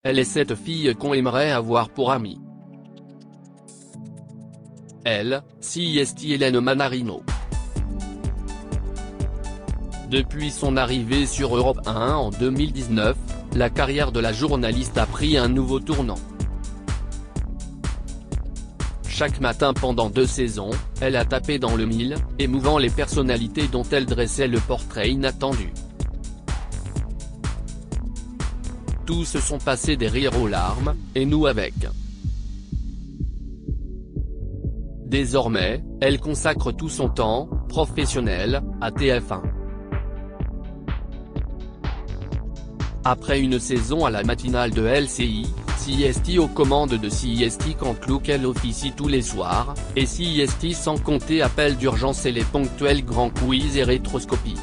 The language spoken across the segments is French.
Elle est cette fille qu'on aimerait avoir pour amie. Elle, CIST Hélène Manarino. Depuis son arrivée sur Europe 1 en 2019, la carrière de la journaliste a pris un nouveau tournant. Chaque matin pendant 2 saisons, elle a tapé dans le mille, émouvant les personnalités dont elle dressait le portrait inattendu. Tous se sont passés des rires aux larmes, et nous avec. Désormais, elle consacre tout son temps, professionnel, à TF1. Après une saison à la matinale de LCI, CIST aux commandes de CIST quand Look elle officie tous les soirs, et CIST sans compter appels d'urgence et les ponctuels grands quiz et rétroscopies.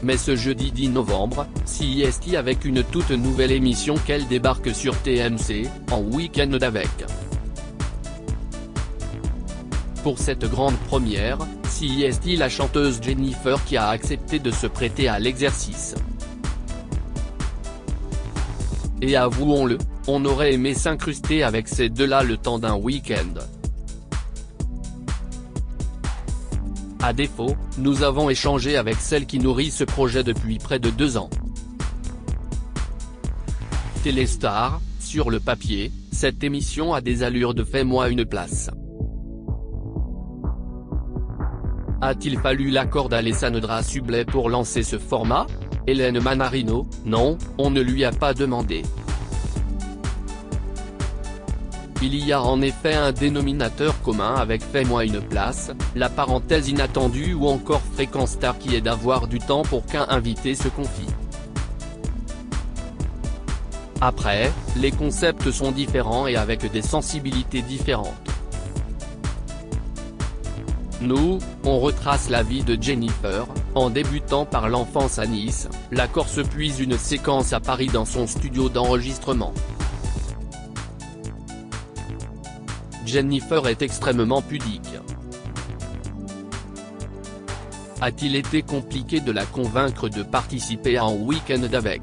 Mais ce jeudi 10 novembre, CIST avec une toute nouvelle émission qu'elle débarque sur TMC, en week-end d'avec. Pour cette grande première, CIST la chanteuse Jennifer qui a accepté de se prêter à l'exercice. Et avouons-le, on aurait aimé s'incruster avec ces deux-là le temps d'un week-end. À défaut, nous avons échangé avec celle qui nourrit ce projet depuis près de 2 ans. Téléstar, sur le papier, cette émission a des allures de Fais-moi une place. A-t-il fallu l'accord d'Alessandra Sublet pour lancer ce format? Hélène Manarino, non, on ne lui a pas demandé. Il y a en effet un dénominateur commun avec Fais-moi une place, la parenthèse inattendue ou encore Fréquence Star qui est d'avoir du temps pour qu'un invité se confie. Après, les concepts sont différents et avec des sensibilités différentes. Nous, on retrace la vie de Jennifer, en débutant par l'enfance à Nice, la Corse puis une séquence à Paris dans son studio d'enregistrement. Jennifer est extrêmement pudique. A-t-il été compliqué de la convaincre de participer à un week-end d'avec?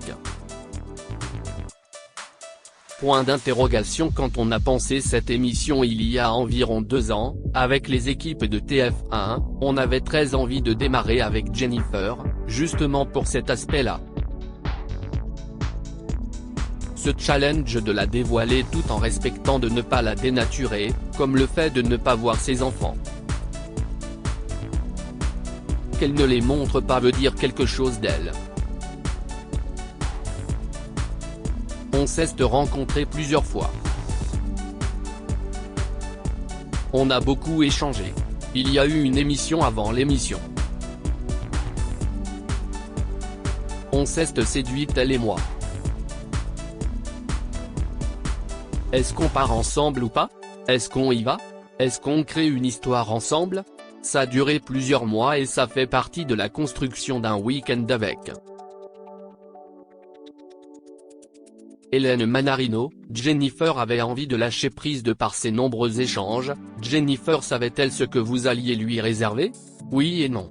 Point d'interrogation quand on a pensé cette émission il y a environ 2 ans, avec les équipes de TF1, on avait très envie de démarrer avec Jennifer, justement pour cet aspect-là. Ce challenge de la dévoiler tout en respectant de ne pas la dénaturer, comme le fait de ne pas voir ses enfants. Qu'elle ne les montre pas veut dire quelque chose d'elle. On s'est rencontrés plusieurs fois. On a beaucoup échangé. Il y a eu une émission avant l'émission. On s'est séduite elle et moi. Est-ce qu'on part ensemble ou pas? Est-ce qu'on y va? Est-ce qu'on crée une histoire ensemble? Ça a duré plusieurs mois et ça fait partie de la construction d'un week-end avec. Hélène Manarino, Jennifer avait envie de lâcher prise de par ses nombreux échanges. Jennifer savait-elle ce que vous alliez lui réserver? Oui et non.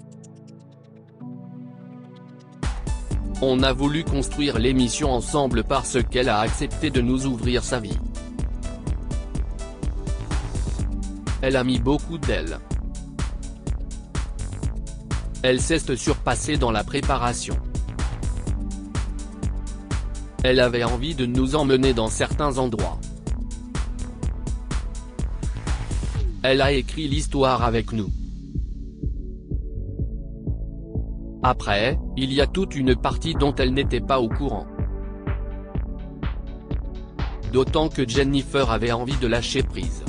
On a voulu construire l'émission ensemble parce qu'elle a accepté de nous ouvrir sa vie. Elle a mis beaucoup d'elle. Elle s'est surpassée dans la préparation. Elle avait envie de nous emmener dans certains endroits. Elle a écrit l'histoire avec nous. Après, il y a toute une partie dont elle n'était pas au courant. D'autant que Jennifer avait envie de lâcher prise.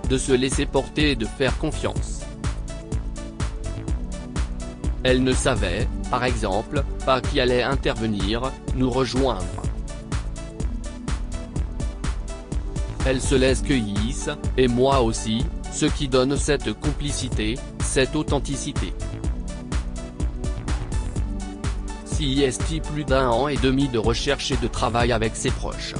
De se laisser porter et de faire confiance. Elle ne savait, par exemple, pas qui allait intervenir, nous rejoindre. Elle se laisse cueillir, et moi aussi, ce qui donne cette complicité, cette authenticité. CIST plus d'1 an et demi de recherche et de travail avec ses proches.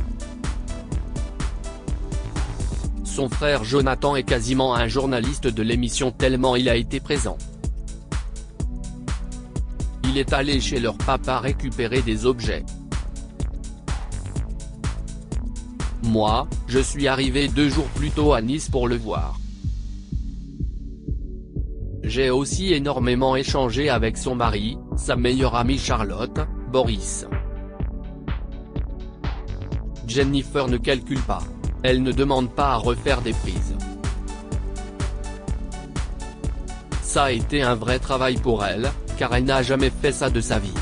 Son frère Jonathan est quasiment un journaliste de l'émission tellement il a été présent. il est allé chez leur papa récupérer des objets. Moi, je suis arrivé 2 jours plus tôt à Nice pour le voir. J'ai aussi énormément échangé avec son mari, sa meilleure amie Charlotte, Boris. Jennifer ne calcule pas. Elle ne demande pas à refaire des prises. Ça a été un vrai travail pour elle, car elle n'a jamais fait ça de sa vie.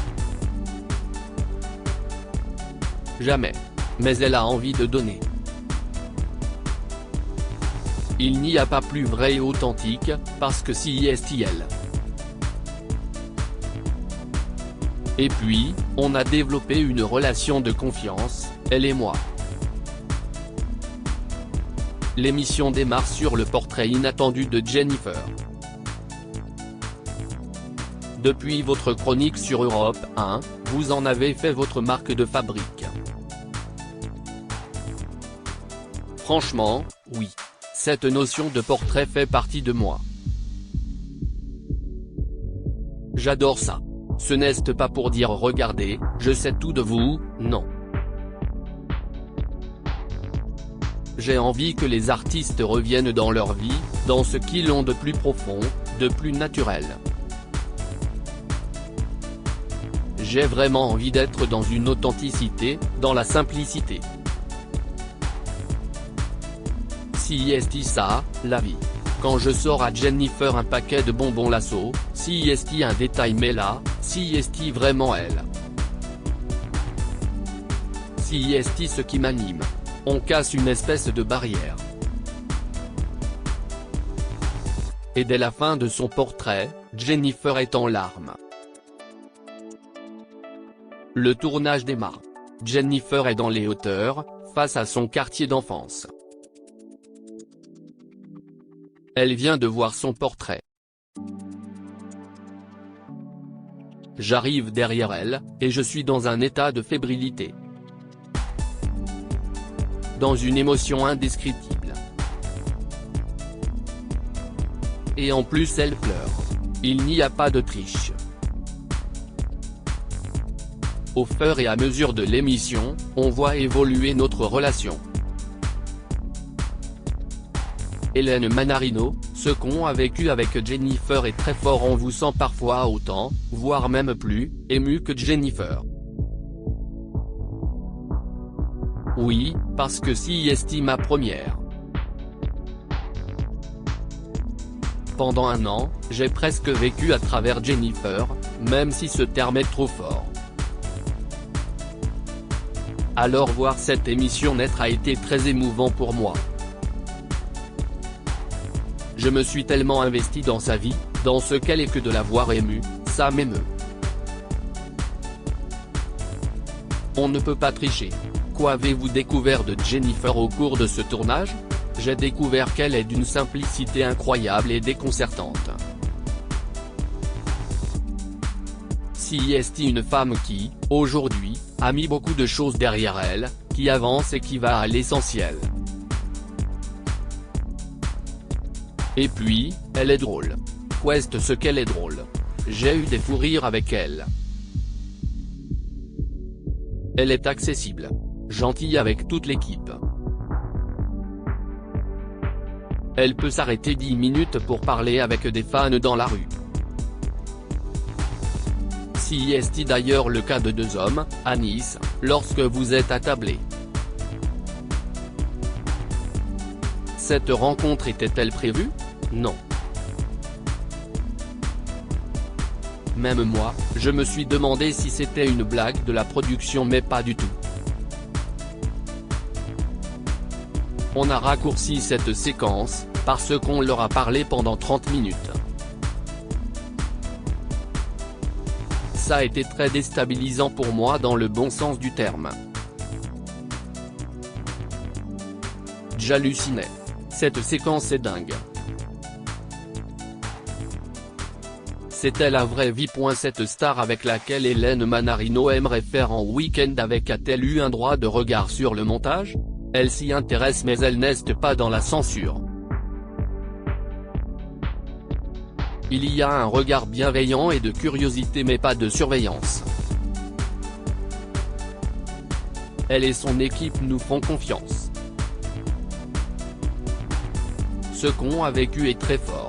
Jamais. Mais elle a envie de donner. Il n'y a pas plus vrai et authentique, parce que si est elle. Et puis, on a développé une relation de confiance, elle et moi. L'émission démarre sur le portrait inattendu de Jennifer. Depuis votre chronique sur Europe 1, vous en avez fait votre marque de fabrique. Franchement, oui. Cette notion de portrait fait partie de moi. J'adore ça. Ce n'est pas pour dire regardez, je sais tout de vous, non. J'ai envie que les artistes reviennent dans leur vie, dans ce qu'ils ont de plus profond, de plus naturel. J'ai vraiment envie d'être dans une authenticité, dans la simplicité. Si est ça, la vie. Quand je sors à Jennifer un paquet de bonbons Lasso, si est un détail mais là, si est vraiment elle. Si est ce qui m'anime. On casse une espèce de barrière. Et dès la fin de son portrait, Jennifer est en larmes. Le tournage démarre. Jennifer est dans les hauteurs, face à son quartier d'enfance. Elle vient de voir son portrait. J'arrive derrière elle, et je suis dans un état de fébrilité. Dans une émotion indescriptible. Et en plus elle pleure. Il n'y a pas de triche. Au fur et à mesure de l'émission, on voit évoluer notre relation. Hélène Manarino, ce qu'on a vécu avec Jennifer est très fort, on vous sent parfois autant, voire même plus, ému que Jennifer. Oui, parce que si est ma première. Pendant 1 an, j'ai presque vécu à travers Jennifer, même si ce terme est trop fort. Alors voir cette émission naître a été très émouvant pour moi. Je me suis tellement investi dans sa vie, dans ce qu'elle est que de la voir émue, ça m'émeut. On ne peut pas tricher. Quoi avez-vous découvert de Jennifer au cours de ce tournage? J'ai découvert qu'elle est d'une simplicité incroyable et déconcertante. Si est une femme qui, aujourd'hui, a mis beaucoup de choses derrière elle, qui avance et qui va à l'essentiel. Et puis, elle est drôle. Qu'est-ce ce qu'elle est drôle. J'ai eu des fous rires avec elle. Elle est accessible. Gentille avec toute l'équipe. Elle peut s'arrêter 10 minutes pour parler avec des fans dans la rue. Si est d'ailleurs le cas de 2 hommes, à Nice, lorsque vous êtes attablés. Cette rencontre était-elle prévue? Non. Même moi, je me suis demandé si c'était une blague de la production mais pas du tout. On a raccourci cette séquence, parce qu'on leur a parlé pendant 30 minutes. Ça a été très déstabilisant pour moi dans le bon sens du terme. J'hallucinais. Cette séquence est dingue. C'était la vraie vie. Cette star avec laquelle Hélène Manarino aimerait faire en week-end avec a-t-elle eu un droit de regard sur le montage? Elle s'y intéresse mais elle n'est pas dans la censure. Il y a un regard bienveillant et de curiosité mais pas de surveillance. Elle et son équipe nous font confiance. Ce qu'on a vécu est très fort.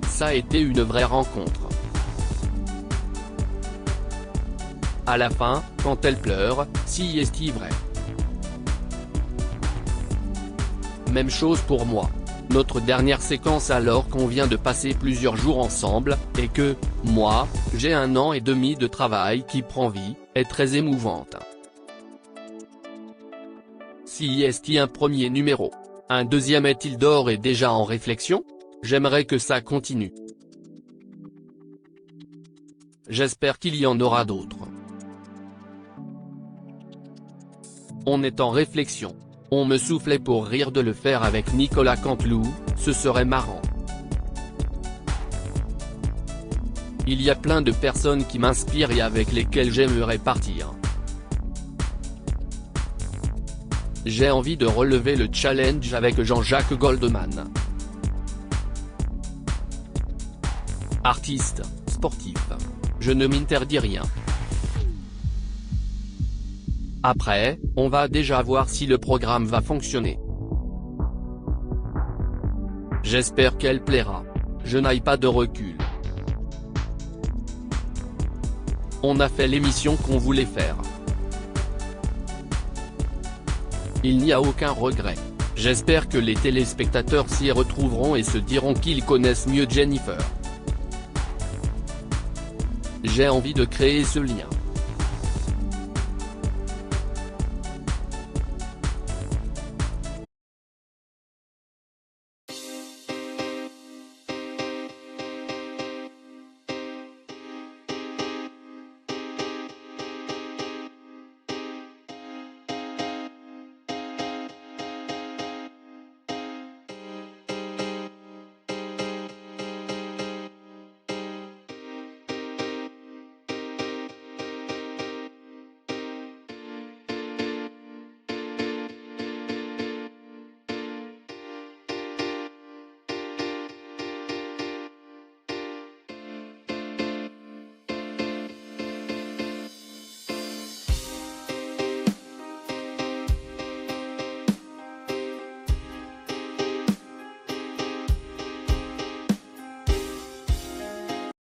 Ça a été une vraie rencontre. À la fin, quand elle pleure, si est-il vrai. Même chose pour moi. Notre dernière séquence alors qu'on vient de passer plusieurs jours ensemble, et que, moi, j'ai 1 an et demi de travail qui prend vie, est très émouvante. Si est-il un premier numéro? Un deuxième est-il d'or et déjà en réflexion? J'aimerais que ça continue. J'espère qu'il y en aura d'autres. On est en réflexion. On me soufflait pour rire de le faire avec Nicolas Canteloup, ce serait marrant. Il y a plein de personnes qui m'inspirent et avec lesquelles j'aimerais partir. J'ai envie de relever le challenge avec Jean-Jacques Goldman. Artiste, sportif. Je ne m'interdis rien. Après, on va déjà voir si le programme va fonctionner. J'espère qu'elle plaira. Je n'aille pas de recul. On a fait l'émission qu'on voulait faire. Il n'y a aucun regret. J'espère que les téléspectateurs s'y retrouveront et se diront qu'ils connaissent mieux Jennifer. J'ai envie de créer ce lien.